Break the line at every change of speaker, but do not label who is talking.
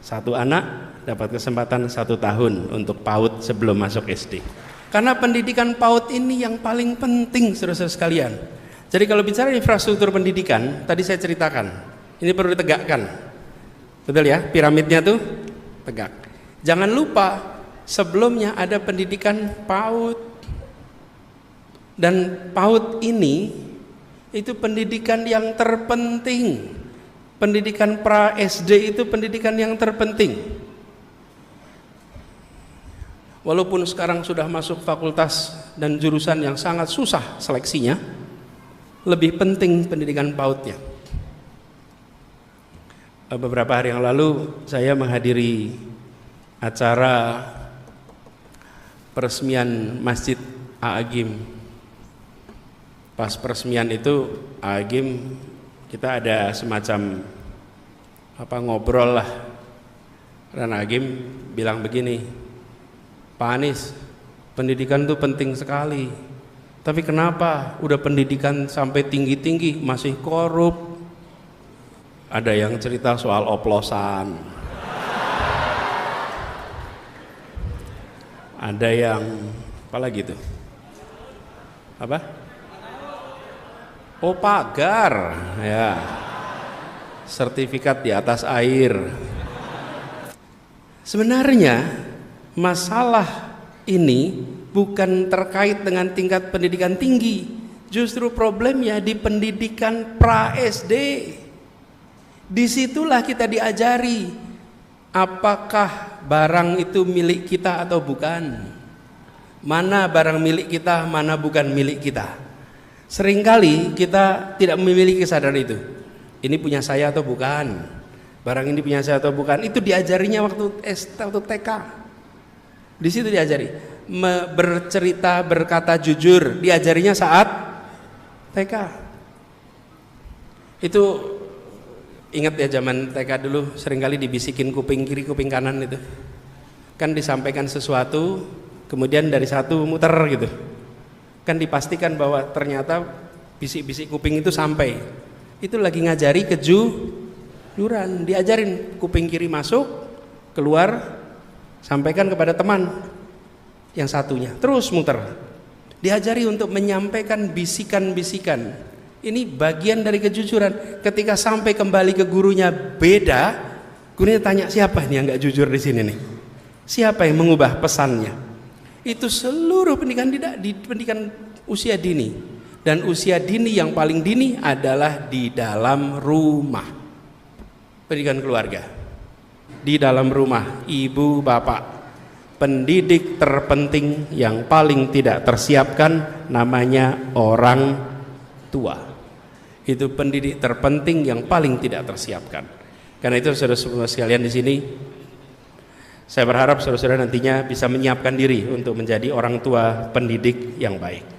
Satu anak dapat kesempatan 1 tahun untuk PAUD sebelum masuk SD. Karena pendidikan PAUD ini yang paling penting, saudara-saudara sekalian. Jadi kalau bicara infrastruktur pendidikan, tadi saya ceritakan, ini perlu ditegakkan. Betul ya, piramidnya tuh tegak. Jangan lupa, sebelumnya ada pendidikan PAUD. Dan PAUD ini, itu pendidikan yang terpenting. Pendidikan pra-SD itu pendidikan yang terpenting. Walaupun sekarang sudah masuk fakultas dan jurusan yang sangat susah seleksinya, lebih penting pendidikan PAUD-nya. Beberapa hari yang lalu saya menghadiri acara peresmian Masjid A'agim. Pas peresmian itu A'agim, kita ada semacam ngobrol lah. Dan A'agim bilang begini, Pak Anies, pendidikan itu penting sekali. Tapi kenapa udah pendidikan sampai tinggi-tinggi masih korup? Ada yang cerita soal oplosan. Ada yang apa lagi tuh? Apa? Oh, pagar, ya. Sertifikat di atas air. Sebenarnya masalah ini bukan terkait dengan tingkat pendidikan tinggi. Justru problemnya di pendidikan pra-SD. Disitulah kita diajari apakah barang itu milik kita atau bukan. Mana barang milik kita, mana bukan milik kita. Seringkali kita tidak memiliki kesadaran itu. Ini punya saya atau bukan. Barang ini punya saya atau bukan. Itu diajarinya waktu TK. Di situ diajari. Bercerita, berkata jujur, diajarinya saat TK. Itu ingat ya, zaman TK dulu seringkali dibisikin kuping kiri, kuping kanan itu. Kan disampaikan sesuatu, kemudian dari satu muter gitu. Kan dipastikan bahwa ternyata bisik-bisik kuping itu sampai. Itu lagi ngajari kejujuran, diajarin kuping kiri masuk, keluar, sampaikan kepada teman yang satunya, terus muter. Diajari untuk menyampaikan bisikan-bisikan. Ini bagian dari kejujuran. Ketika sampai kembali ke gurunya beda, gurunya tanya, siapa ini yang nggak jujur di sini nih? Siapa yang mengubah pesannya? Itu seluruh pendidikan di pendidikan usia dini. Dan usia dini yang paling dini adalah di dalam rumah. Pendidikan keluarga. Di dalam rumah, ibu, bapak. Pendidik terpenting yang paling tidak tersiapkan namanya orang tua. Itu pendidik terpenting yang paling tidak tersiapkan. Karena itu saudara-saudara sekalian di sini, saya berharap saudara-saudara nantinya bisa menyiapkan diri untuk menjadi orang tua pendidik yang baik.